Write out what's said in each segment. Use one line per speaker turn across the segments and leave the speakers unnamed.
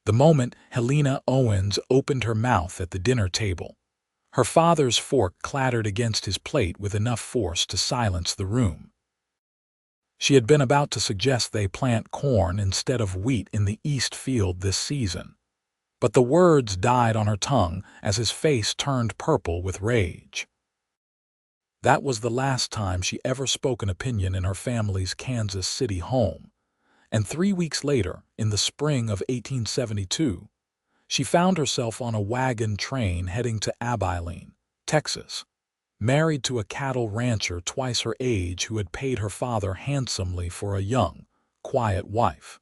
The moment Helena Owens opened her mouth at the dinner table, her father's fork clattered against his plate with enough force to silence the room. She had been about to suggest they plant corn instead of wheat in the East Field this season, but the words died on her tongue as his face turned purple with rage. That was the last time she ever spoke an opinion in her family's Kansas City home, and 3 weeks later, in the spring of 1872, she found herself on a wagon train heading to Abilene, Texas, married to a cattle rancher twice her age who had paid her father handsomely for a young, quiet wife.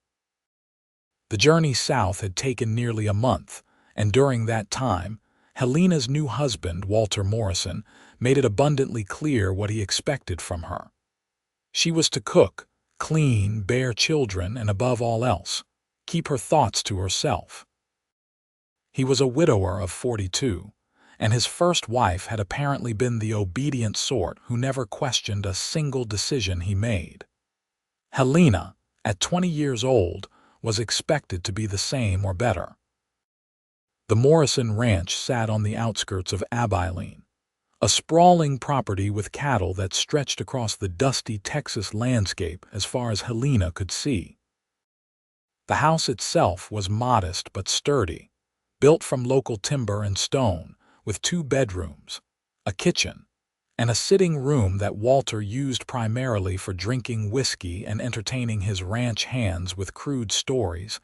The journey south had taken nearly a month, and during that time, Helena's new husband, Walter Morrison, made it abundantly clear what he expected from her. She was to cook, clean, bear children, and above all else, keep her thoughts to herself. He was a widower of 42, and his first wife had apparently been the obedient sort who never questioned a single decision he made. Helena, at 20 years old, was expected to be the same or better. The Morrison Ranch sat on the outskirts of Abilene, a sprawling property with cattle that stretched across the dusty Texas landscape as far as Helena could see. The house itself was modest but sturdy, built from local timber and stone, with 2 bedrooms, a kitchen, and a sitting room that Walter used primarily for drinking whiskey and entertaining his ranch hands with crude stories.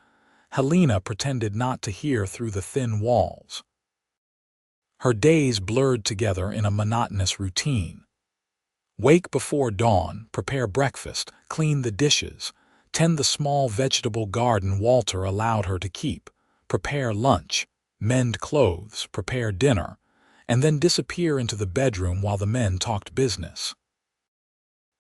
Helena pretended not to hear through the thin walls. Her days blurred together in a monotonous routine. Wake before dawn, prepare breakfast, clean the dishes, tend the small vegetable garden Walter allowed her to keep, prepare lunch, mend clothes, prepare dinner, and then disappear into the bedroom while the men talked business.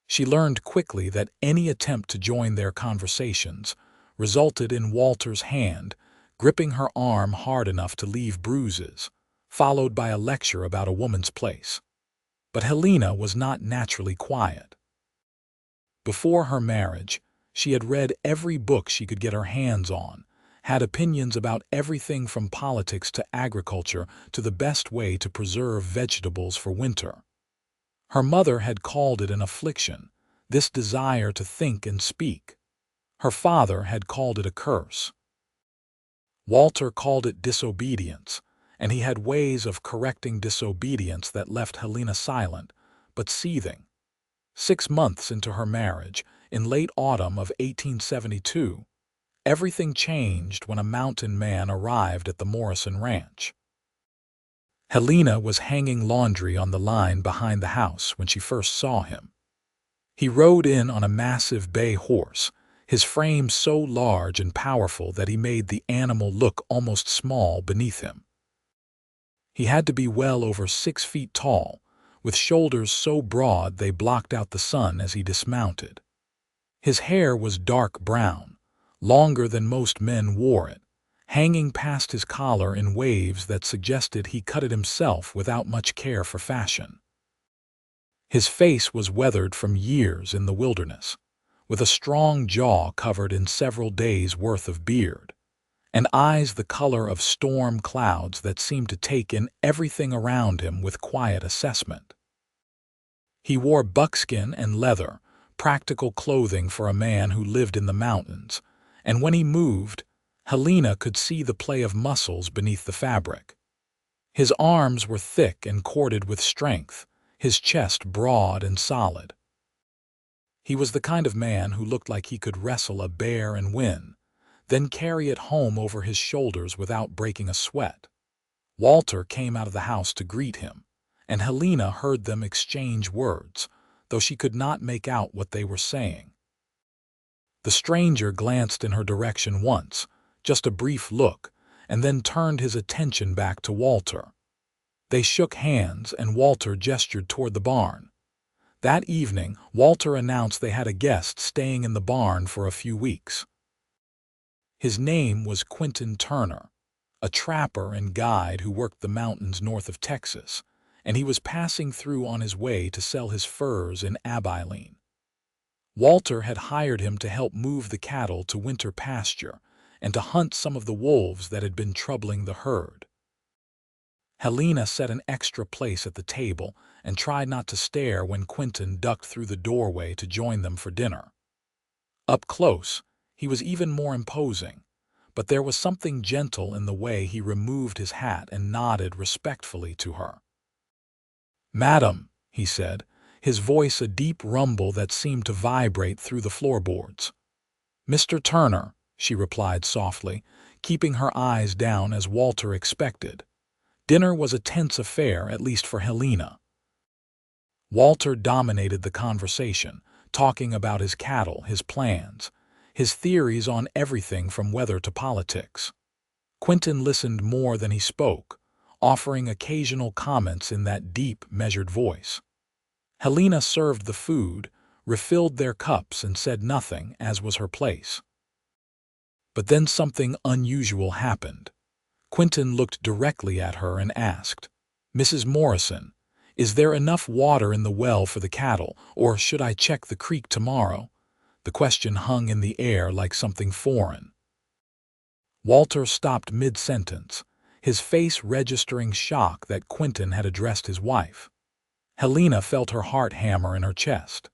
She learned quickly that any attempt to join their conversations resulted in Walter's hand gripping her arm hard enough to leave bruises, followed by a lecture about a woman's place. But Helena was not naturally quiet. Before her marriage, she had read every book she could get her hands on, had opinions about everything from politics to agriculture to the best way to preserve vegetables for winter. Her mother had called it an affliction, this desire to think and speak. Her father had called it a curse. Walter called it disobedience, and he had ways of correcting disobedience that left Helena silent, but seething. 6 months into her marriage, in late autumn of 1872, everything changed when a mountain man arrived at the Morrison Ranch. Helena was hanging laundry on the line behind the house when she first saw him. He rode in on a massive bay horse, his frame so large and powerful that he made the animal look almost small beneath him. He had to be well over 6 feet tall, with shoulders so broad they blocked out the sun as he dismounted. His hair was dark brown, longer than most men wore it, hanging past his collar in waves that suggested he cut it himself without much care for fashion. His face was weathered from years in the wilderness, with a strong jaw covered in several days' worth of beard, and eyes the color of storm clouds that seemed to take in everything around him with quiet assessment. He wore buckskin and leather, practical clothing for a man who lived in the mountains, and when he moved, Helena could see the play of muscles beneath the fabric. His arms were thick and corded with strength, his chest broad and solid. He was the kind of man who looked like he could wrestle a bear and win, then carry it home over his shoulders without breaking a sweat. Walter came out of the house to greet him, and Helena heard them exchange words, though she could not make out what they were saying. The stranger glanced in her direction once, just a brief look, and then turned his attention back to Walter. They shook hands, and Walter gestured toward the barn. That evening, Walter announced they had a guest staying in the barn for a few weeks. His name was Quinton Turner, a trapper and guide who worked the mountains north of Texas, and he was passing through on his way to sell his furs in Abilene. Walter had hired him to help move the cattle to winter pasture, and to hunt some of the wolves that had been troubling the herd. Helena set an extra place at the table and tried not to stare when Quinton ducked through the doorway to join them for dinner. Up close, he was even more imposing, but there was something gentle in the way he removed his hat and nodded respectfully to her. "Madam," he said, his voice a deep rumble that seemed to vibrate through the floorboards. "Mr. Turner," she replied softly, keeping her eyes down as Walter expected. Dinner was a tense affair, at least for Helena. Walter dominated the conversation, talking about his cattle, his plans, his theories on everything from weather to politics. Quinton listened more than he spoke, offering occasional comments in that deep, measured voice. Helena served the food, refilled their cups, and said nothing, as was her place. But then something unusual happened. Quinton looked directly at her and asked, "Mrs. Morrison, is there enough water in the well for the cattle, or should I check the creek tomorrow?" The question hung in the air like something foreign. Walter stopped mid-sentence, his face registering shock that Quinton had addressed his wife. Helena felt her heart hammer in her chest.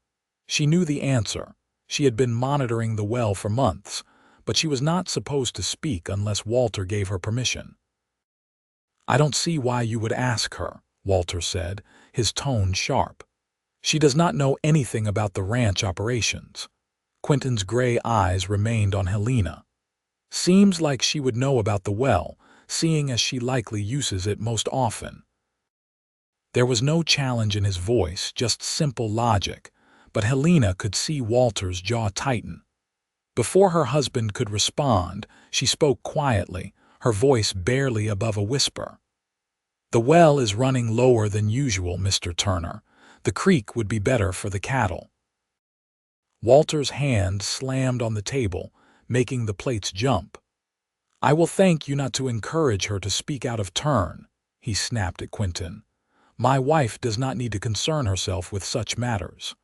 She knew the answer. She had been monitoring the well for months, but she was not supposed to speak unless Walter gave her permission. "I don't see why you would ask her," Walter said, his tone sharp. "She does not know anything about the ranch operations." Quinton's gray eyes remained on Helena. "Seems like she would know about the well, seeing as she likely uses it most often." There was no challenge in his voice, just simple logic, but Helena could see Walter's jaw tighten. Before her husband could respond, she spoke quietly, her voice barely above a whisper. "The well is running lower than usual, Mr. Turner. The creek would be better for the cattle." Walter's hand slammed on the table, making the plates jump. "I will thank you not to encourage her to speak out of turn," he snapped at Quinton. "My wife does not need to concern herself with such matters."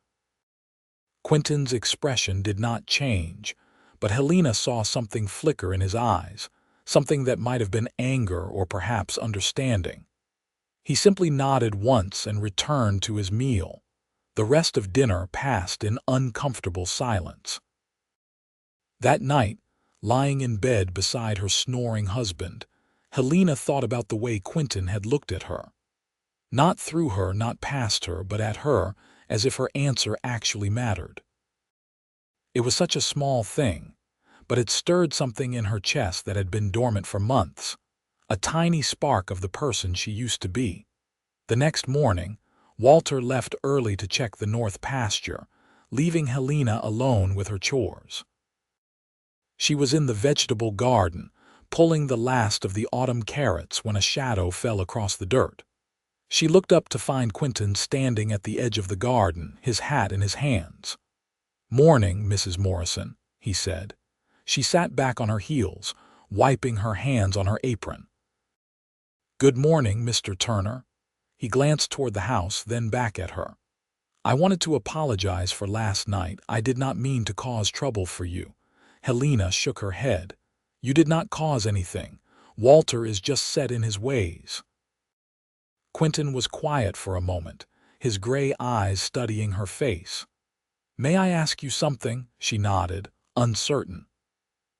Quinton's expression did not change, but Helena saw something flicker in his eyes, something that might have been anger or perhaps understanding. He simply nodded once and returned to his meal. The rest of dinner passed in uncomfortable silence. That night, lying in bed beside her snoring husband, Helena thought about the way Quinton had looked at her. Not through her, not past her, but at her, as if her answer actually mattered. It was such a small thing, but it stirred something in her chest that had been dormant for months, a tiny spark of the person she used to be. The next morning, Walter left early to check the north pasture, leaving Helena alone with her chores. She was in the vegetable garden, pulling the last of the autumn carrots when a shadow fell across the dirt. She looked up to find Quinton standing at the edge of the garden, his hat in his hands. "Morning, Mrs. Morrison," he said. She sat back on her heels, wiping her hands on her apron. "Good morning, Mr. Turner." He glanced toward the house, then back at her. "I wanted to apologize for last night. I did not mean to cause trouble for you." Helena shook her head. "You did not cause anything. Walter is just set in his ways." Quinton was quiet for a moment, his gray eyes studying her face. "May I ask you something?" She nodded, uncertain.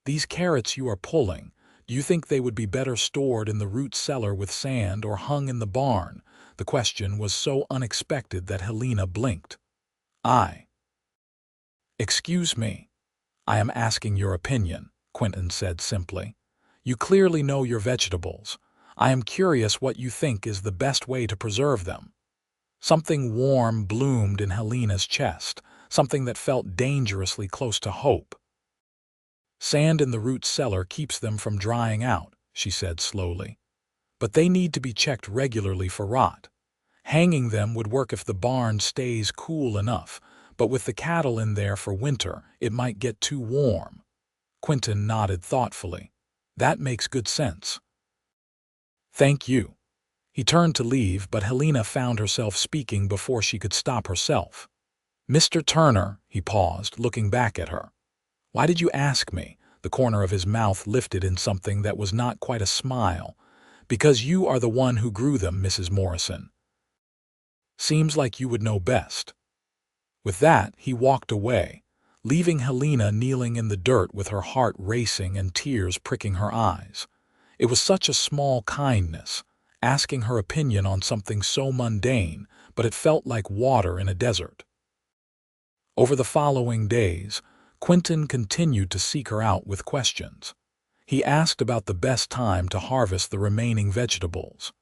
"These carrots you are pulling, do you think they would be better stored in the root cellar with sand or hung in the barn?" The question was so unexpected that Helena blinked. "Excuse me. I am asking your opinion," Quinton said simply. "You clearly know your vegetables. I am curious what you think is the best way to preserve them." Something warm bloomed in Helena's chest, something that felt dangerously close to hope. "Sand in the root cellar keeps them from drying out," she said slowly. "But they need to be checked regularly for rot. Hanging them would work if the barn stays cool enough, but with the cattle in there for winter, it might get too warm." Quinton nodded thoughtfully. "That makes good sense." "Thank you." He turned to leave, but Helena found herself speaking before she could stop herself. "Mr. Turner," he paused, looking back at her. "Why did you ask me?" the corner of his mouth lifted in something that was not quite a smile. "Because you are the one who grew them, Mrs. Morrison. Seems like you would know best." With that, he walked away, leaving Helena kneeling in the dirt with her heart racing and tears pricking her eyes. It was such a small kindness, asking her opinion on something so mundane, but it felt like water in a desert. Over the following days, Quinton continued to seek her out with questions. He asked about the best time to harvest the remaining vegetables.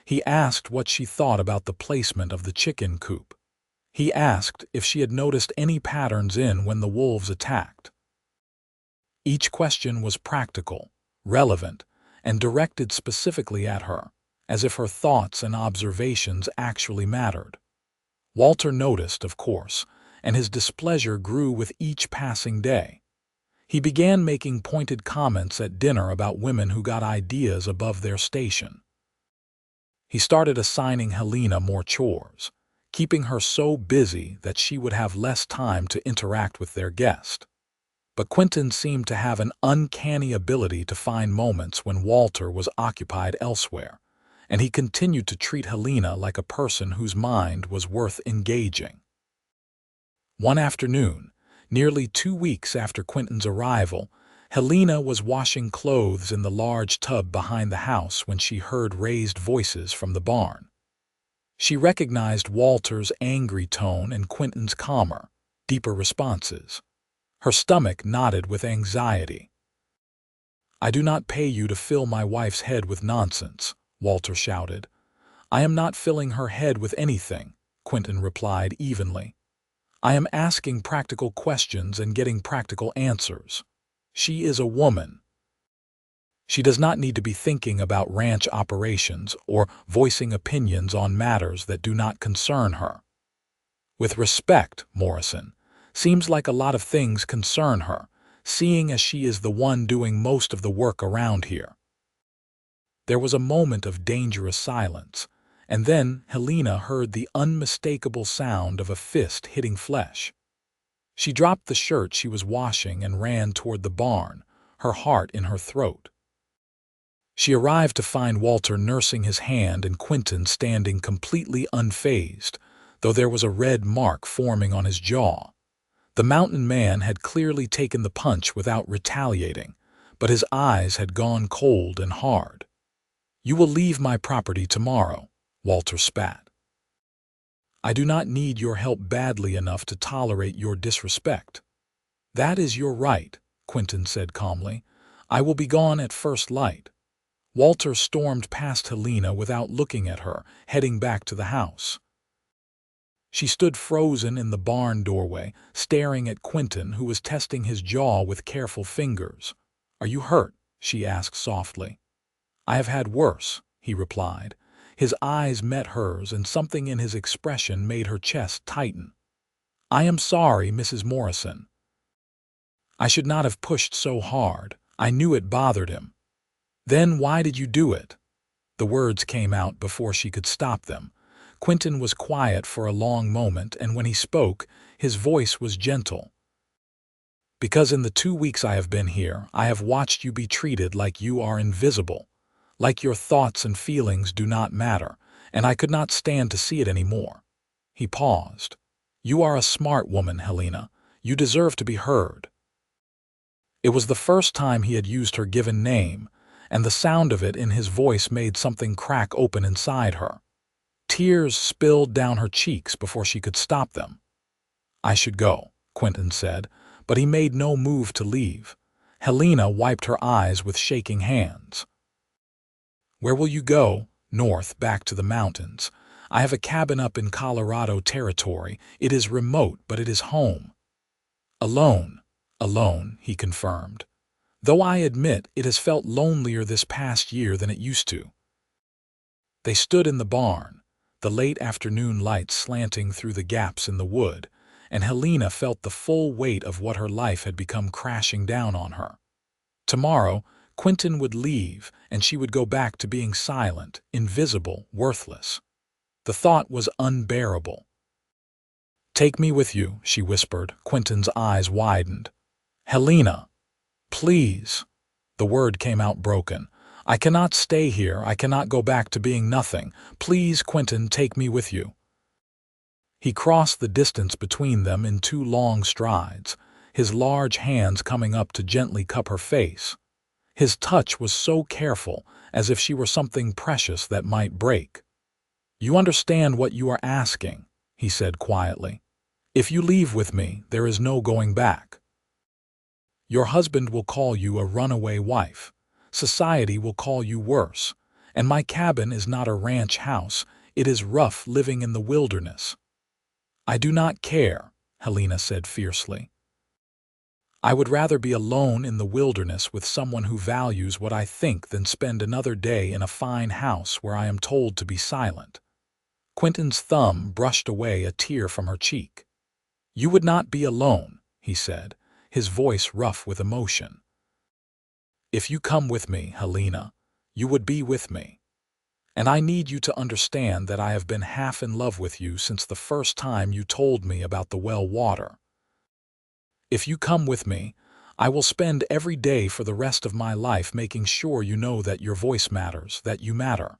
He asked what she thought about the placement of the chicken coop. He asked if she had noticed any patterns in when the wolves attacked. Each question was practical, relevant, and directed specifically at her, as if her thoughts and observations actually mattered. Walter noticed, of course, and his displeasure grew with each passing day. He began making pointed comments at dinner about women who got ideas above their station. He started assigning Helena more chores, keeping her so busy that she would have less time to interact with their guest. But Quinton seemed to have an uncanny ability to find moments when Walter was occupied elsewhere, and he continued to treat Helena like a person whose mind was worth engaging. One afternoon, nearly 2 weeks after Quinton's arrival, Helena was washing clothes in the large tub behind the house when she heard raised voices from the barn. She recognized Walter's angry tone and Quinton's calmer, deeper responses. Her stomach knotted with anxiety. "I do not pay you to fill my wife's head with nonsense," Walter shouted. "I am not filling her head with anything," Quinton replied evenly. "I am asking practical questions and getting practical answers. She is a woman. She does not need to be thinking about ranch operations or voicing opinions on matters that do not concern her. With respect, Morrison, seems like a lot of things concern her, seeing as she is the one doing most of the work around here." There was a moment of dangerous silence, and then Helena heard the unmistakable sound of a fist hitting flesh. She dropped the shirt she was washing and ran toward the barn, her heart in her throat. She arrived to find Walter nursing his hand and Quinton standing completely unfazed, though there was a red mark forming on his jaw. The mountain man had clearly taken the punch without retaliating, but his eyes had gone cold and hard. "You will leave my property tomorrow," Walter spat. "I do not need your help badly enough to tolerate your disrespect." "That is your right," Quinton said calmly. "I will be gone at first light." Walter stormed past Helena without looking at her, heading back to the house. She stood frozen in the barn doorway, staring at Quinton, who was testing his jaw with careful fingers. "Are you hurt?" she asked softly. "I have had worse," he replied. His eyes met hers, and something in his expression made her chest tighten. "I am sorry, Mrs. Morrison. I should not have pushed so hard. I knew it bothered him." "Then why did you do it?" The words came out before she could stop them. Quinton was quiet for a long moment, and when he spoke, his voice was gentle. "Because in the 2 weeks I have been here, I have watched you be treated like you are invisible, like your thoughts and feelings do not matter, and I could not stand to see it anymore." He paused. "You are a smart woman, Helena. You deserve to be heard." It was the first time he had used her given name, and the sound of it in his voice made something crack open inside her. Tears spilled down her cheeks before she could stop them. "I should go," Quinton said, but he made no move to leave. Helena wiped her eyes with shaking hands. "Where will you go?" "North, back to the mountains. I have a cabin up in Colorado Territory. It is remote, but it is home." "Alone." "Alone," he confirmed. "Though I admit it has felt lonelier this past year than it used to." They stood in the barn, the late afternoon light slanting through the gaps in the wood, and Helena felt the full weight of what her life had become crashing down on her. Tomorrow, Quinton would leave, and she would go back to being silent, invisible, worthless. The thought was unbearable. "Take me with you," she whispered. Quinton's eyes widened. "Helena!" Please. The word came out broken. I cannot stay here. I cannot go back to being nothing. Please, Quinton, take me with you. He crossed the distance between them in 2 long strides, his large hands coming up to gently cup her face. His touch was so careful, as if she were something precious that might break. You understand what you are asking, he said quietly. If you leave with me, there is no going back. Your husband will call you a runaway wife. Society will call you worse. And my cabin is not a ranch house. It is rough living in the wilderness. I do not care, Helena said fiercely. I would rather be alone in the wilderness with someone who values what I think than spend another day in a fine house where I am told to be silent. Quinton's thumb brushed away a tear from her cheek. You would not be alone, he said, his voice rough with emotion. If you come with me, Helena, you would be with me. And I need you to understand that I have been half in love with you since the first time you told me about the well water. If you come with me, I will spend every day for the rest of my life making sure you know that your voice matters, that you matter.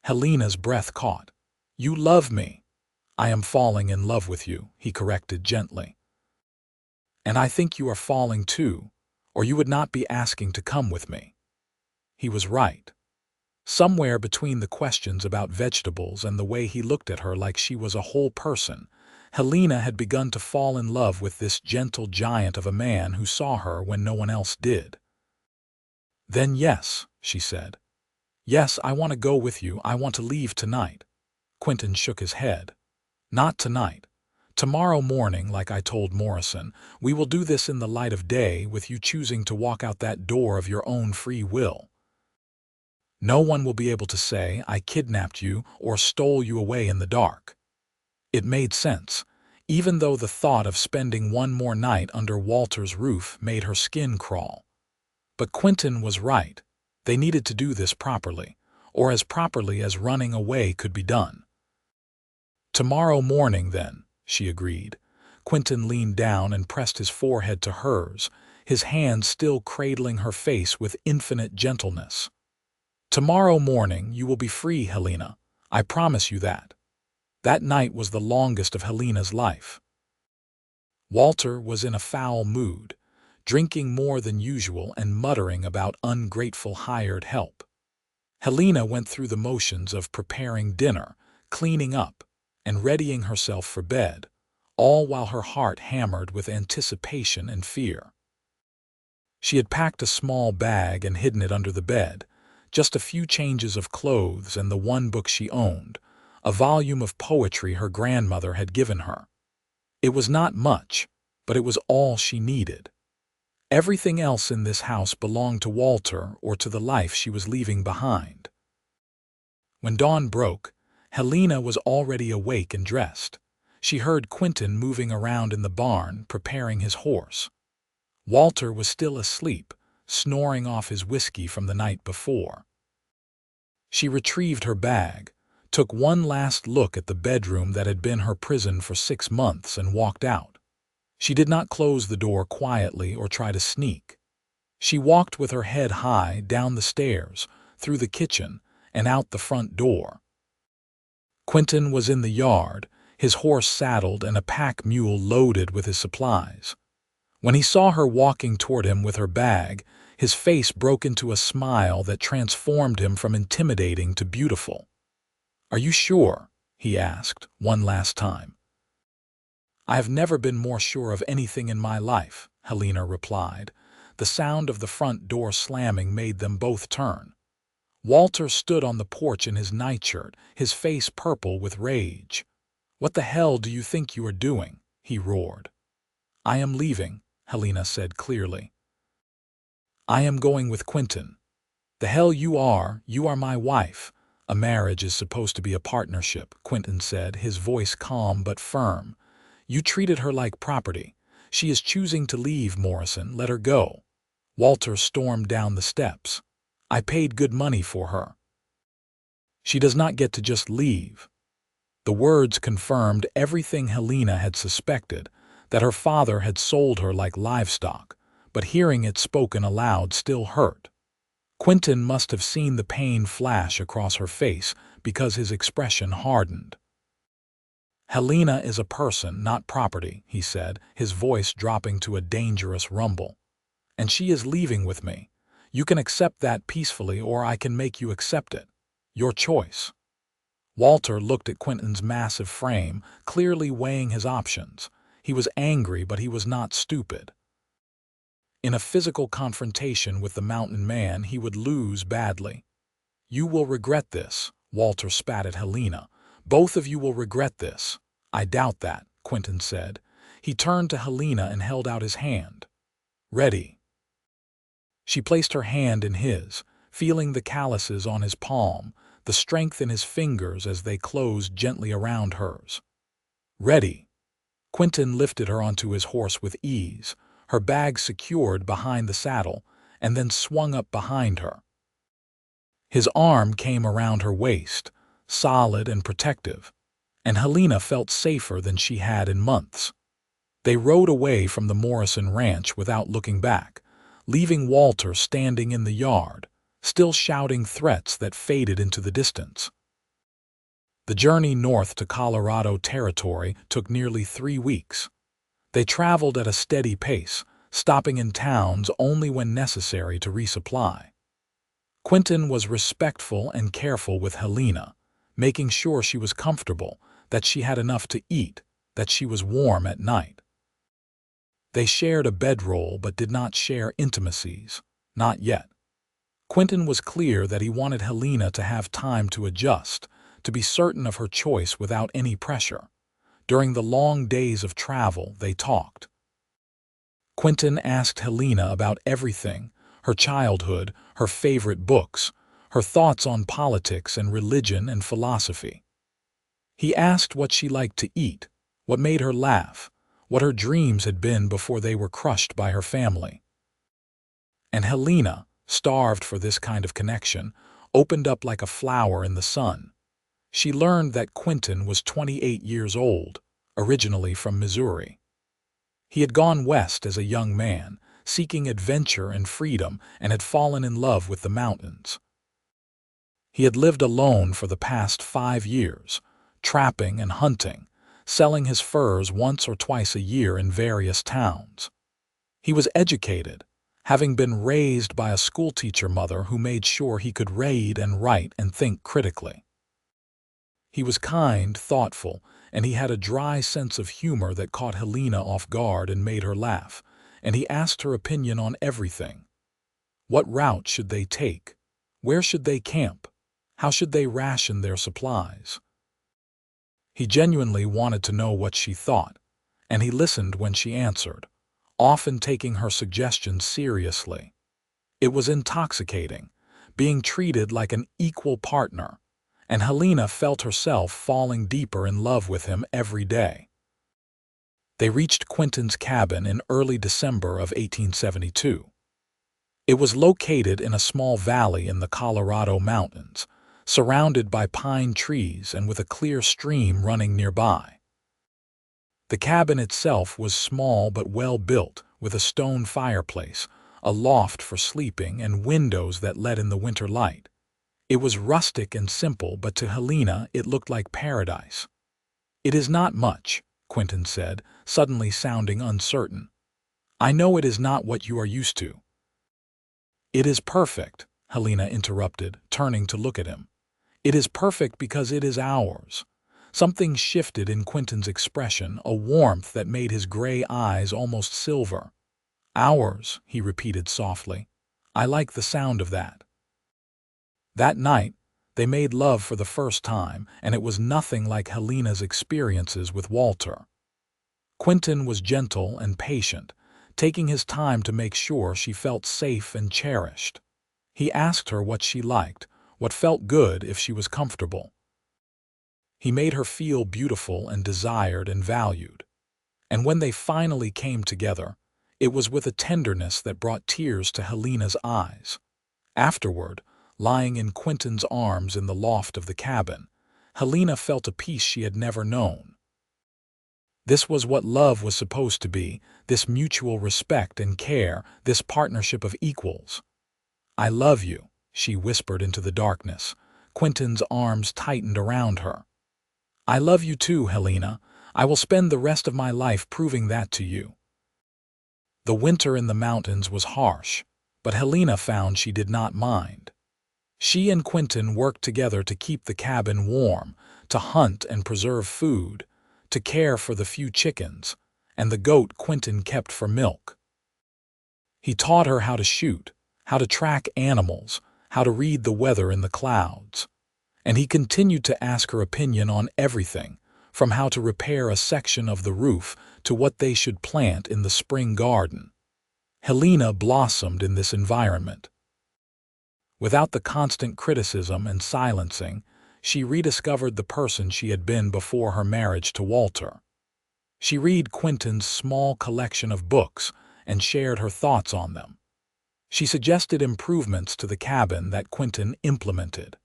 Helena's breath caught. You love me. I am falling in love with you, he corrected gently. And I think you are falling too, or you would not be asking to come with me. He was right. Somewhere between the questions about vegetables and the way he looked at her like she was a whole person, Helena had begun to fall in love with this gentle giant of a man who saw her when no one else did. Then yes, she said. Yes, I want to go with you. I want to leave tonight. Quinton shook his head. Not tonight. Tomorrow morning, like I told Morrison, we will do this in the light of day with you choosing to walk out that door of your own free will. No one will be able to say, I kidnapped you or stole you away in the dark. It made sense, even though the thought of spending one more night under Walter's roof made her skin crawl. But Quinton was right. They needed to do this properly, or as properly as running away could be done. Tomorrow morning, then, she agreed. Quinton leaned down and pressed his forehead to hers, his hand still cradling her face with infinite gentleness. Tomorrow morning you will be free, Helena. I promise you that. That night was the longest of Helena's life. Walter was in a foul mood, drinking more than usual and muttering about ungrateful hired help. Helena went through the motions of preparing dinner, cleaning up, and readying herself for bed, all while her heart hammered with anticipation and fear. She had packed a small bag and hidden it under the bed, just a few changes of clothes and the one book she owned, a volume of poetry her grandmother had given her. It was not much, but it was all she needed. Everything else in this house belonged to Walter or to the life she was leaving behind. When dawn broke, Helena was already awake and dressed. She heard Quinton moving around in the barn, preparing his horse. Walter was still asleep, snoring off his whiskey from the night before. She retrieved her bag, took one last look at the bedroom that had been her prison for 6 months, and walked out. She did not close the door quietly or try to sneak. She walked with her head high down the stairs, through the kitchen, and out the front door. Quinton was in the yard, his horse saddled and a pack mule loaded with his supplies. When he saw her walking toward him with her bag, his face broke into a smile that transformed him from intimidating to beautiful. "Are you sure?" he asked, one last time. "I have never been more sure of anything in my life," Helena replied. The sound of the front door slamming made them both turn. Walter stood on the porch in his nightshirt, his face purple with rage. "What the hell do you think you are doing?" he roared. "I am leaving," Helena said clearly. "I am going with Quinton." "The hell you are my wife. A marriage is supposed to be a partnership," Quinton said, his voice calm but firm. "You treated her like property. She is choosing to leave, Morrison. Let her go." Walter stormed down the steps. "I paid good money for her. She does not get to just leave." The words confirmed everything Helena had suspected, that her father had sold her like livestock, but hearing it spoken aloud still hurt. Quinton must have seen the pain flash across her face because his expression hardened. "Helena is a person, not property," he said, his voice dropping to a dangerous rumble. "And she is leaving with me. You can accept that peacefully, or I can make you accept it. Your choice." Walter looked at Quinton's massive frame, clearly weighing his options. He was angry, but he was not stupid. In a physical confrontation with the mountain man, he would lose badly. "You will regret this," Walter spat at Helena. "Both of you will regret this." "I doubt that," Quinton said. He turned to Helena and held out his hand. "Ready." She placed her hand in his, feeling the calluses on his palm, the strength in his fingers as they closed gently around hers. "Ready." Quinton lifted her onto his horse with ease, her bag secured behind the saddle, and then swung up behind her. His arm came around her waist, solid and protective, and Helena felt safer than she had in months. They rode away from the Morrison ranch without looking back, leaving Walter standing in the yard, still shouting threats that faded into the distance. The journey north to Colorado Territory took nearly 3 weeks. They traveled at a steady pace, stopping in towns only when necessary to resupply. Quinton was respectful and careful with Helena, making sure she was comfortable, that she had enough to eat, that she was warm at night. They shared a bedroll but did not share intimacies, not yet. Quinton was clear that he wanted Helena to have time to adjust, to be certain of her choice without any pressure. During the long days of travel, they talked. Quinton asked Helena about everything: her childhood, her favorite books, her thoughts on politics and religion and philosophy. He asked what she liked to eat, what made her laugh, what her dreams had been before they were crushed by her family. And Helena, starved for this kind of connection, opened up like a flower in the sun. She learned that Quinton was 28 years old, originally from Missouri. He had gone west as a young man, seeking adventure and freedom, and had fallen in love with the mountains. He had lived alone for the past 5 years, trapping and hunting, selling his furs once or twice a year in various towns. He was educated, having been raised by a schoolteacher mother who made sure he could read and write and think critically. He was kind, thoughtful, and he had a dry sense of humor that caught Helena off guard and made her laugh, and he asked her opinion on everything. What route should they take? Where should they camp? How should they ration their supplies? He genuinely wanted to know what she thought, and he listened when she answered, often taking her suggestions seriously. It was intoxicating, being treated like an equal partner, and Helena felt herself falling deeper in love with him every day. They reached Quinton's cabin in early December of 1872. It was located in a small valley in the Colorado mountains, surrounded by pine trees and with a clear stream running nearby. The cabin itself was small but well built, with a stone fireplace, a loft for sleeping, and windows that let in the winter light. It was rustic and simple, but to Helena it looked like paradise. "It is not much," Quinton said, suddenly sounding uncertain. "I know it is not what you are used to." "It is perfect," Helena interrupted, turning to look at him. "It is perfect because it is ours." Something shifted in Quinton's expression, a warmth that made his gray eyes almost silver. "Ours," he repeated softly. "I like the sound of that." That night, they made love for the first time, and it was nothing like Helena's experiences with Walter. Quinton was gentle and patient, taking his time to make sure she felt safe and cherished. He asked her what she liked, what felt good if she was comfortable. He made her feel beautiful and desired and valued. And when they finally came together, it was with a tenderness that brought tears to Helena's eyes. Afterward, lying in Quinton's arms in the loft of the cabin, Helena felt a peace she had never known. This was what love was supposed to be, this mutual respect and care, this partnership of equals. "I love you," she whispered into the darkness. Quinton's arms tightened around her. "I love you too, Helena. I will spend the rest of my life proving that to you." The winter in the mountains was harsh, but Helena found she did not mind. She and Quinton worked together to keep the cabin warm, to hunt and preserve food, to care for the few chickens, and the goat Quinton kept for milk. He taught her how to shoot, how to track animals, how to read the weather in the clouds. And he continued to ask her opinion on everything, from how to repair a section of the roof to what they should plant in the spring garden. Helena blossomed in this environment. Without the constant criticism and silencing, she rediscovered the person she had been before her marriage to Walter. She read Quinton's small collection of books and shared her thoughts on them. She suggested improvements to the cabin that Quinton implemented.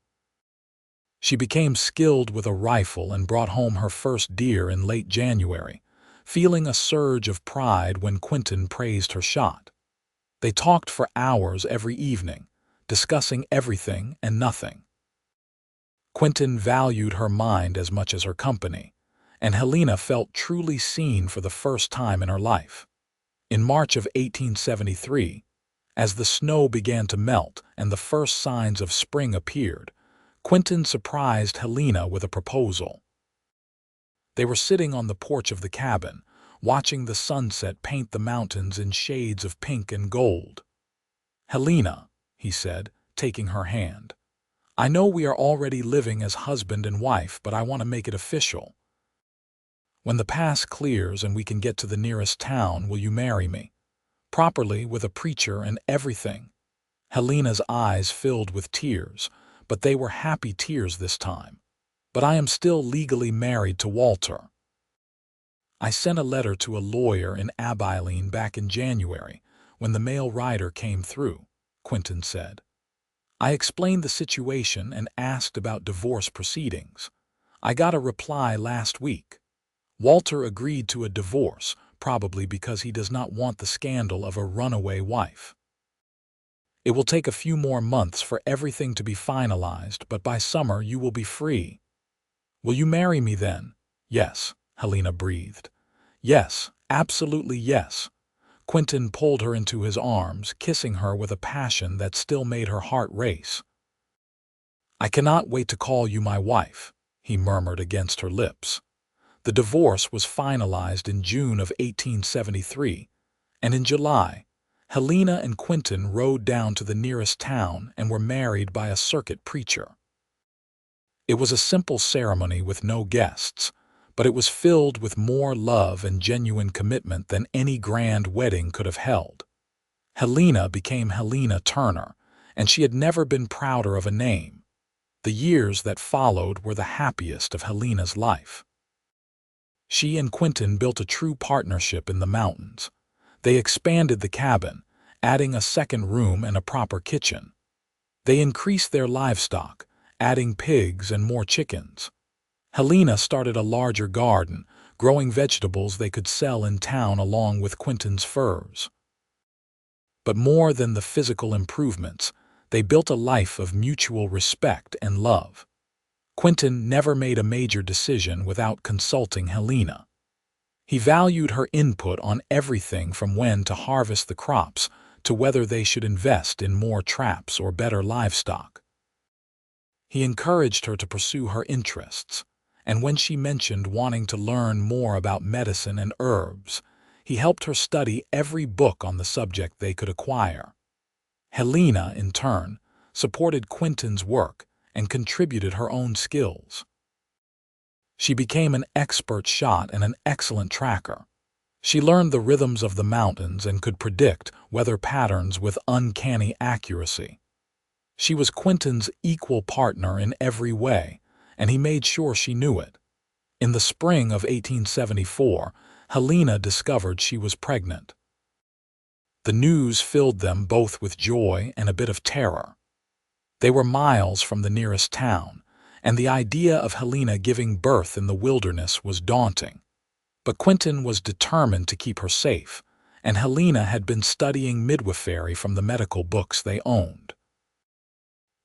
She became skilled with a rifle and brought home her first deer in late January, feeling a surge of pride when Quinton praised her shot. They talked for hours every evening, discussing everything and nothing. Quinton valued her mind as much as her company, and Helena felt truly seen for the first time in her life. In March of 1873, as the snow began to melt and the first signs of spring appeared, Quinton surprised Helena with a proposal. They were sitting on the porch of the cabin, watching the sunset paint the mountains in shades of pink and gold. "Helena," he said, taking her hand, "I know we are already living as husband and wife, but I want to make it official. When the pass clears and we can get to the nearest town, will you marry me? Properly, with a preacher and everything." Helena's eyes filled with tears, but they were happy tears this time. "But I am still legally married to Walter. I sent a letter to a lawyer in Abilene back in January when the mail rider came through," Quinton said. "I explained the situation and asked about divorce proceedings. I got a reply last week. Walter agreed to a divorce, probably because he does not want the scandal of a runaway wife. It will take a few more months for everything to be finalized, but by summer you will be free. Will you marry me then?" "Yes," Helena breathed. "Yes, absolutely yes." Quinton pulled her into his arms, kissing her with a passion that still made her heart race. "I cannot wait to call you my wife," he murmured against her lips. The divorce was finalized in June of 1873, and in July, Helena and Quinton rode down to the nearest town and were married by a circuit preacher. It was a simple ceremony with no guests, but it was filled with more love and genuine commitment than any grand wedding could have held. Helena became Helena Turner, and she had never been prouder of a name. The years that followed were the happiest of Helena's life. She and Quinton built a true partnership in the mountains. They expanded the cabin, adding a second room and a proper kitchen. They increased their livestock, adding pigs and more chickens. Helena started a larger garden, growing vegetables they could sell in town along with Quinton's furs. But more than the physical improvements, they built a life of mutual respect and love. Quinton never made a major decision without consulting Helena. He valued her input on everything from when to harvest the crops to whether they should invest in more traps or better livestock. He encouraged her to pursue her interests, and when she mentioned wanting to learn more about medicine and herbs, he helped her study every book on the subject they could acquire. Helena, in turn, supported Quinton's work and contributed her own skills. She became an expert shot and an excellent tracker. She learned the rhythms of the mountains and could predict weather patterns with uncanny accuracy. She was Quinton's equal partner in every way, and he made sure she knew it. In the spring of 1874, Helena discovered she was pregnant. The news filled them both with joy and a bit of terror. They were miles from the nearest town, and the idea of Helena giving birth in the wilderness was daunting. But Quinton was determined to keep her safe, and Helena had been studying midwifery from the medical books they owned.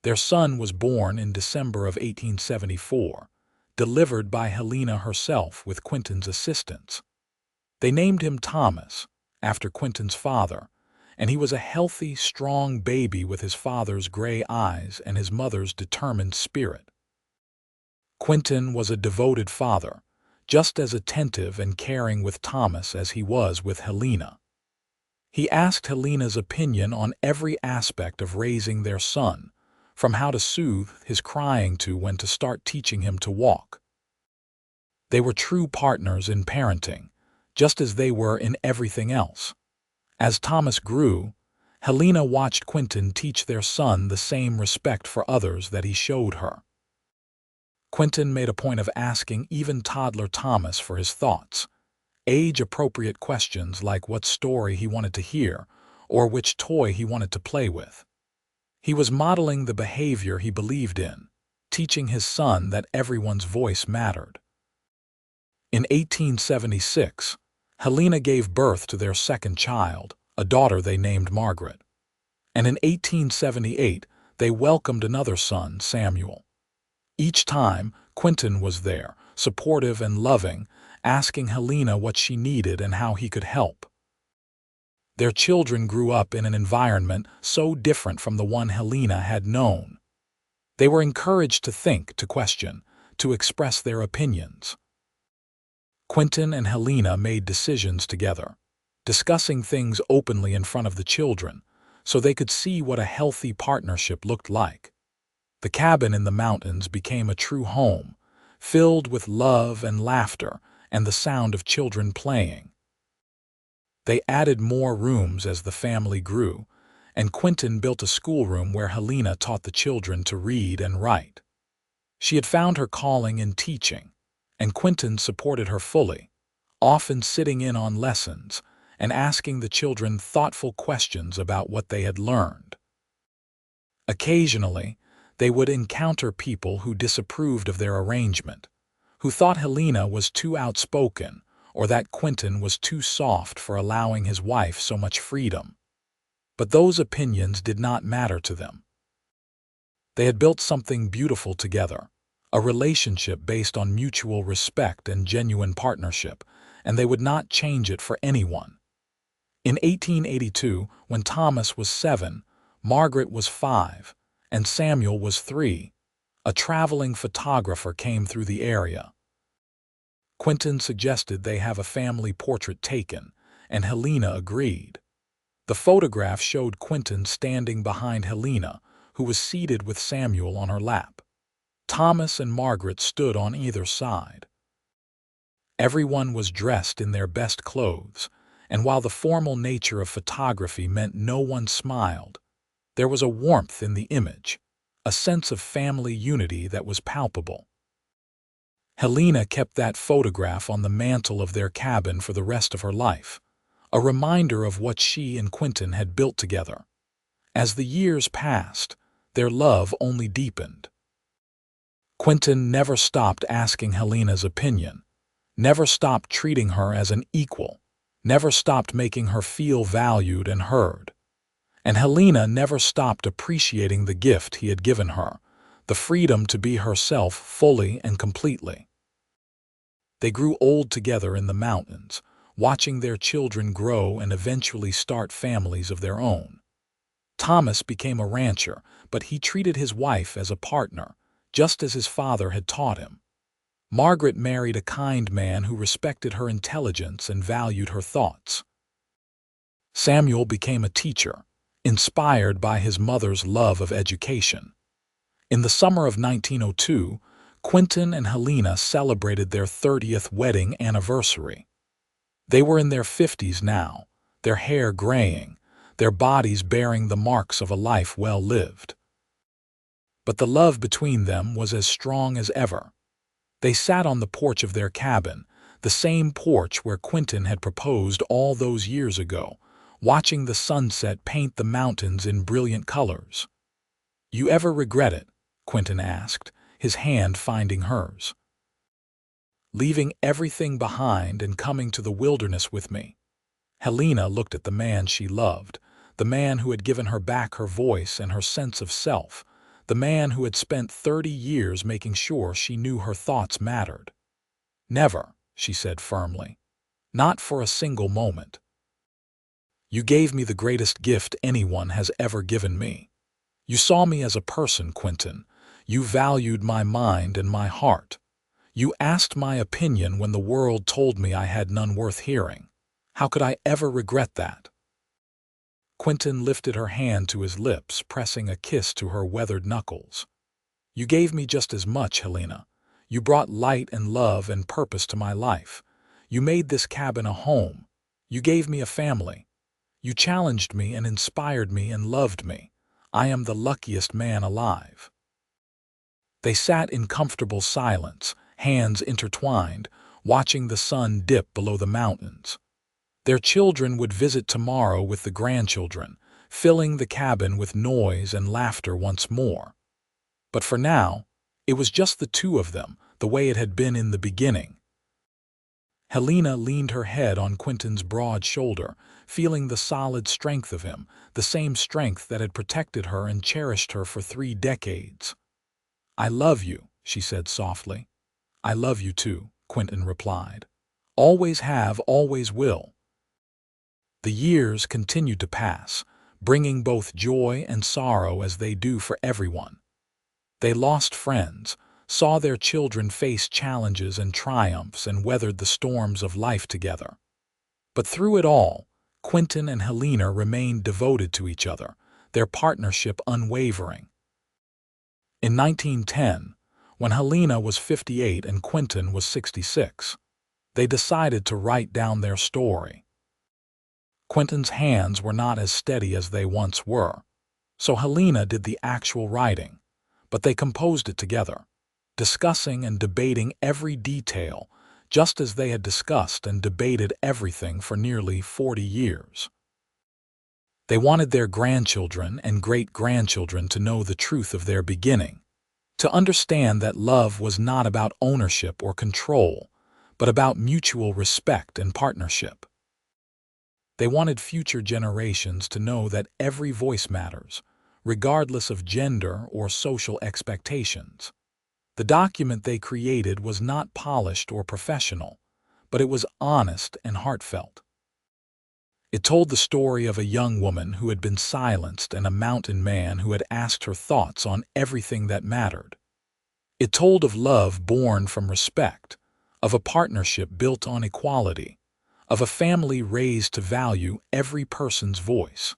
Their son was born in December of 1874, delivered by Helena herself with Quinton's assistance. They named him Thomas, after Quinton's father, and he was a healthy, strong baby with his father's gray eyes and his mother's determined spirit. Quinton was a devoted father, just as attentive and caring with Thomas as he was with Helena. He asked Helena's opinion on every aspect of raising their son, from how to soothe his crying to when to start teaching him to walk. They were true partners in parenting, just as they were in everything else. As Thomas grew, Helena watched Quinton teach their son the same respect for others that he showed her. Quinton made a point of asking even toddler Thomas for his thoughts, age-appropriate questions like what story he wanted to hear or which toy he wanted to play with. He was modeling the behavior he believed in, teaching his son that everyone's voice mattered. In 1876, Helena gave birth to their second child, a daughter they named Margaret. And in 1878, they welcomed another son, Samuel. Each time, Quinton was there, supportive and loving, asking Helena what she needed and how he could help. Their children grew up in an environment so different from the one Helena had known. They were encouraged to think, to question, to express their opinions. Quinton and Helena made decisions together, discussing things openly in front of the children, so they could see what a healthy partnership looked like. The cabin in the mountains became a true home, filled with love and laughter and the sound of children playing. They added more rooms as the family grew, and Quinton built a schoolroom where Helena taught the children to read and write. She had found her calling in teaching, and Quinton supported her fully, often sitting in on lessons and asking the children thoughtful questions about what they had learned. Occasionally, they would encounter people who disapproved of their arrangement, who thought Helena was too outspoken or that Quinton was too soft for allowing his wife so much freedom. But those opinions did not matter to them. They had built something beautiful together, a relationship based on mutual respect and genuine partnership, and they would not change it for anyone. In 1882, when Thomas was 7, Margaret was 5, and Samuel was 3, a traveling photographer came through the area. Quinton suggested they have a family portrait taken, and Helena agreed. The photograph showed Quinton standing behind Helena, who was seated with Samuel on her lap. Thomas and Margaret stood on either side. Everyone was dressed in their best clothes, and while the formal nature of photography meant no one smiled, there was a warmth in the image, a sense of family unity that was palpable. Helena kept that photograph on the mantel of their cabin for the rest of her life, a reminder of what she and Quinton had built together. As the years passed, their love only deepened. Quinton never stopped asking Helena's opinion, never stopped treating her as an equal, never stopped making her feel valued and heard. And Helena never stopped appreciating the gift he had given her, the freedom to be herself fully and completely. They grew old together in the mountains, watching their children grow and eventually start families of their own. Thomas became a rancher, but he treated his wife as a partner, just as his father had taught him. Margaret married a kind man who respected her intelligence and valued her thoughts. Samuel became a teacher, inspired by his mother's love of education. In the summer of 1902, Quinton and Helena celebrated their 30th wedding anniversary. They were in their 50s now, their hair graying, their bodies bearing the marks of a life well lived. But the love between them was as strong as ever. They sat on the porch of their cabin, the same porch where Quinton had proposed all those years ago, watching the sunset paint the mountains in brilliant colors. "You ever regret it?" Quinton asked, his hand finding hers. leaving everything behind and coming to the wilderness with me." Helena looked at the man she loved, the man who had given her back her voice and her sense of self, the man who had spent 30 years making sure she knew her thoughts mattered. "Never," she said firmly. "Not for a single moment. You gave me the greatest gift anyone has ever given me. You saw me as a person, Quinton. You valued my mind and my heart. You asked my opinion when the world told me I had none worth hearing. How could I ever regret that?" Quinton lifted her hand to his lips, pressing a kiss to her weathered knuckles. "You gave me just as much, Helena. You brought light and love and purpose to my life. You made this cabin a home. You gave me a family. You challenged me and inspired me and loved me. I am the luckiest man alive." They sat in comfortable silence, hands intertwined, watching the sun dip below the mountains. Their children would visit tomorrow with the grandchildren, filling the cabin with noise and laughter once more. But for now, it was just the two of them, the way it had been in the beginning. Helena leaned her head on Quinton's broad shoulder, feeling the solid strength of him, the same strength that had protected her and cherished her for 3 decades. "I love you," she said softly. "I love you too," Quinton replied. "Always have, always will." The years continued to pass, bringing both joy and sorrow as they do for everyone. They lost friends, saw their children face challenges and triumphs, and weathered the storms of life together. But through it all, Quinton and Helena remained devoted to each other, their partnership unwavering. In 1910, when Helena was 58 and Quinton was 66, they decided to write down their story. Quinton's hands were not as steady as they once were, so Helena did the actual writing, but they composed it together, discussing and debating every detail, just as they had discussed and debated everything for nearly 40 years. They wanted their grandchildren and great-grandchildren to know the truth of their beginning, to understand that love was not about ownership or control, but about mutual respect and partnership. They wanted future generations to know that every voice matters, regardless of gender or social expectations. The document they created was not polished or professional, but it was honest and heartfelt. It told the story of a young woman who had been silenced and a mountain man who had asked her thoughts on everything that mattered. It told of love born from respect, of a partnership built on equality, of a family raised to value every person's voice.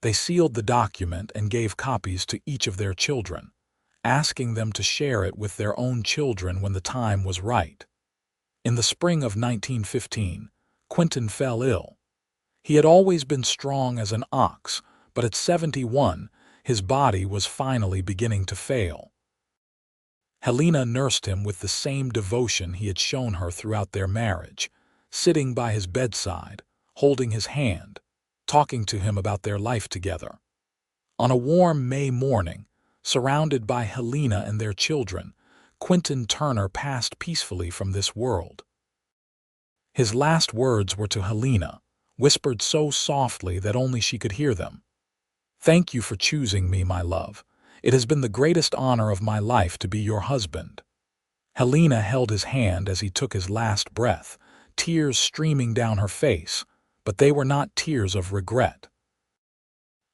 They sealed the document and gave copies to each of their children, asking them to share it with their own children when the time was right. In the spring of 1915, Quinton fell ill. He had always been strong as an ox, but at 71, his body was finally beginning to fail. Helena nursed him with the same devotion he had shown her throughout their marriage, sitting by his bedside, holding his hand, talking to him about their life together. On a warm May morning, surrounded by Helena and their children, Quinton Turner passed peacefully from this world. His last words were to Helena, whispered so softly that only she could hear them. "Thank you for choosing me, my love. It has been the greatest honor of my life to be your husband." Helena held his hand as he took his last breath, tears streaming down her face, but they were not tears of regret.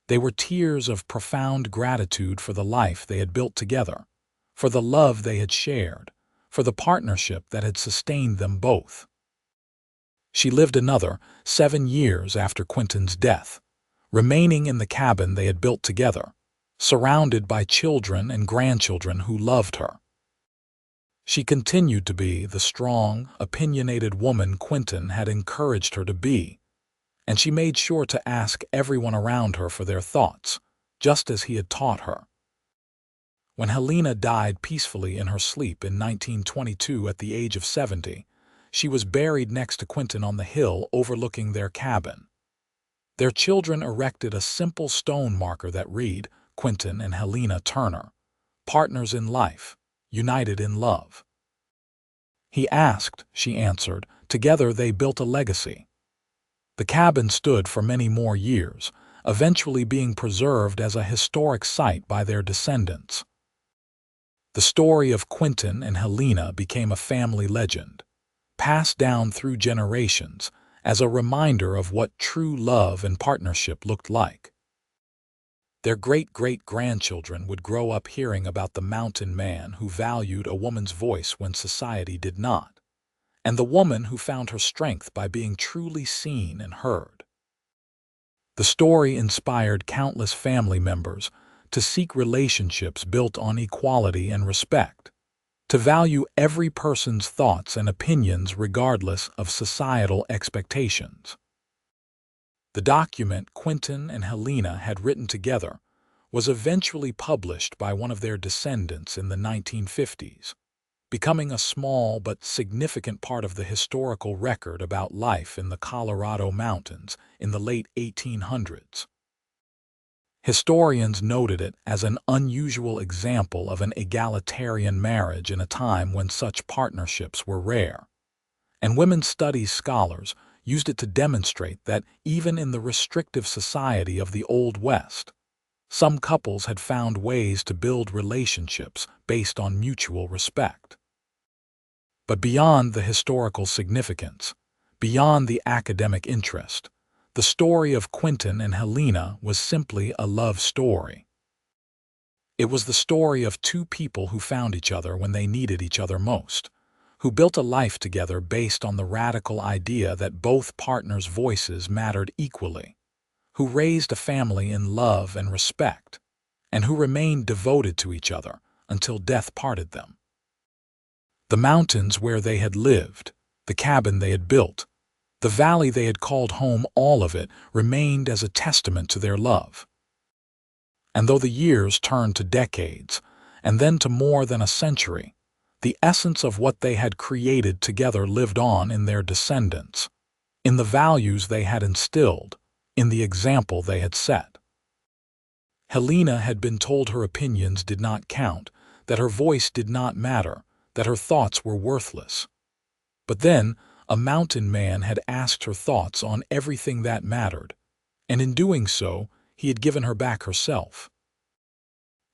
They were tears of profound gratitude for the life they had built together, for the love they had shared, for the partnership that had sustained them both. She lived another 7 years after Quinton's death, remaining in the cabin they had built together, surrounded by children and grandchildren who loved her. She continued to be the strong, opinionated woman Quinton had encouraged her to be, and she made sure to ask everyone around her for their thoughts, just as he had taught her. When Helena died peacefully in her sleep in 1922 at the age of 70, she was buried next to Quinton on the hill overlooking their cabin. Their children erected a simple stone marker that read, "Quinton and Helena Turner, partners in life, united in love." He asked, she answered. Together they built a legacy. The cabin stood for many more years, eventually being preserved as a historic site by their descendants. The story of Quinton and Helena became a family legend, passed down through generations as a reminder of what true love and partnership looked like. Their great-great-grandchildren would grow up hearing about the mountain man who valued a woman's voice when society did not, and the woman who found her strength by being truly seen and heard. The story inspired countless family members to seek relationships built on equality and respect, to value every person's thoughts and opinions regardless of societal expectations. The document Quinton and Helena had written together was eventually published by one of their descendants in the 1950s, becoming a small but significant part of the historical record about life in the Colorado mountains in the late 1800s. Historians noted it as an unusual example of an egalitarian marriage in a time when such partnerships were rare, and women's studies scholars used it to demonstrate that even in the restrictive society of the Old West, some couples had found ways to build relationships based on mutual respect. But beyond the historical significance, beyond the academic interest, the story of Quinton and Helena was simply a love story. It was the story of two people who found each other when they needed each other most, who built a life together based on the radical idea that both partners' voices mattered equally, who raised a family in love and respect, and who remained devoted to each other until death parted them. The mountains where they had lived, the cabin they had built, the valley they had called home, all of it remained as a testament to their love. And though the years turned to decades, and then to more than a century, the essence of what they had created together lived on in their descendants, in the values they had instilled, in the example they had set. Helena had been told her opinions did not count, that her voice did not matter, that her thoughts were worthless. But then, a mountain man had asked her thoughts on everything that mattered, and in doing so, he had given her back herself.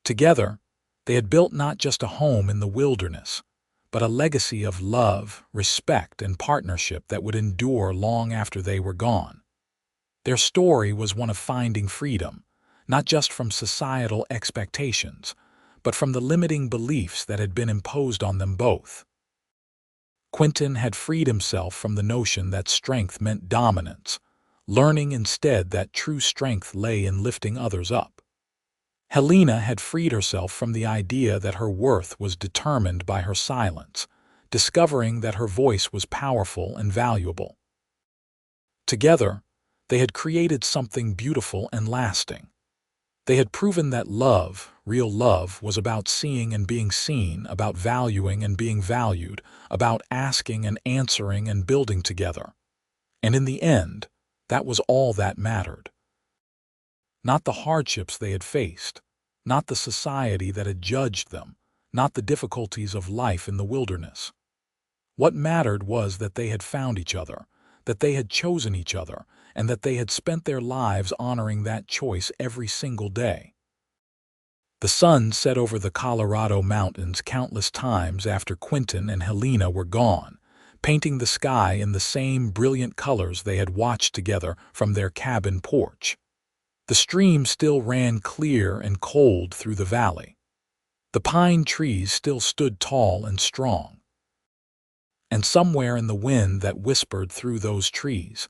Together, they had built not just a home in the wilderness, but a legacy of love, respect, and partnership that would endure long after they were gone. Their story was one of finding freedom, not just from societal expectations, but from the limiting beliefs that had been imposed on them both. Quinton had freed himself from the notion that strength meant dominance, learning instead that true strength lay in lifting others up. Helena had freed herself from the idea that her worth was determined by her silence, discovering that her voice was powerful and valuable. Together, they had created something beautiful and lasting. They had proven that love, real love, was about seeing and being seen, about valuing and being valued, about asking and answering and building together. And in the end, that was all that mattered. Not the hardships they had faced, not the society that had judged them, not the difficulties of life in the wilderness. What mattered was that they had found each other, that they had chosen each other, and that they had spent their lives honoring that choice every single day. The sun set over the Colorado mountains countless times after Quinton and Helena were gone, painting the sky in the same brilliant colors they had watched together from their cabin porch. The stream still ran clear and cold through the valley. The pine trees still stood tall and strong. And somewhere in the wind that whispered through those trees,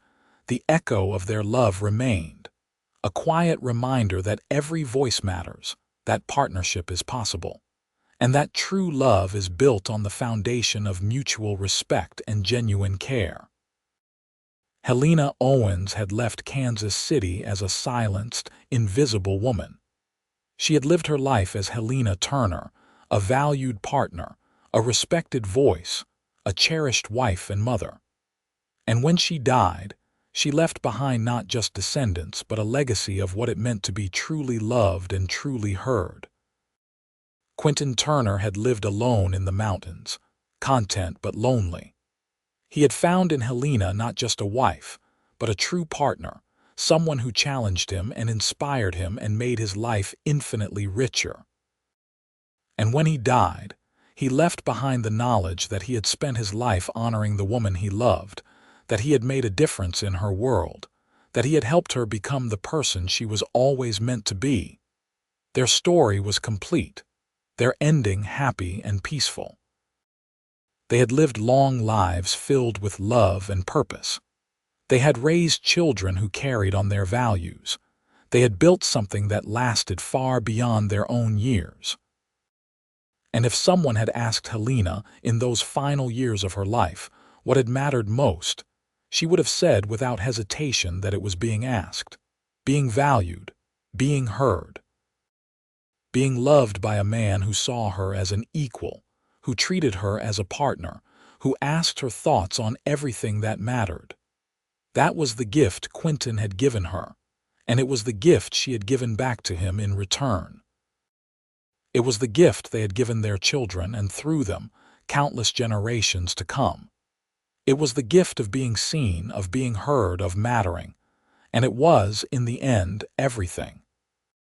the echo of their love remained, a quiet reminder that every voice matters, that partnership is possible, and that true love is built on the foundation of mutual respect and genuine care. Helena Owens had left Kansas City as a silenced, invisible woman. She had lived her life as Helena Turner, a valued partner, a respected voice, a cherished wife and mother. And when she died, she left behind not just descendants, but a legacy of what it meant to be truly loved and truly heard. Quinton Turner had lived alone in the mountains, content but lonely. He had found in Helena not just a wife, but a true partner, someone who challenged him and inspired him and made his life infinitely richer. And when he died, he left behind the knowledge that he had spent his life honoring the woman he loved, that he had made a difference in her world, that he had helped her become the person she was always meant to be. Their story was complete, their ending happy and peaceful. They had lived long lives filled with love and purpose. They had raised children who carried on their values. They had built something that lasted far beyond their own years. And if someone had asked Helena in those final years of her life what had mattered most, she would have said without hesitation that it was being asked, being valued, being heard, being loved by a man who saw her as an equal, who treated her as a partner, who asked her thoughts on everything that mattered. That was the gift Quinton had given her, and it was the gift she had given back to him in return. It was the gift they had given their children and through them, countless generations to come. It was the gift of being seen, of being heard, of mattering, and it was, in the end, everything.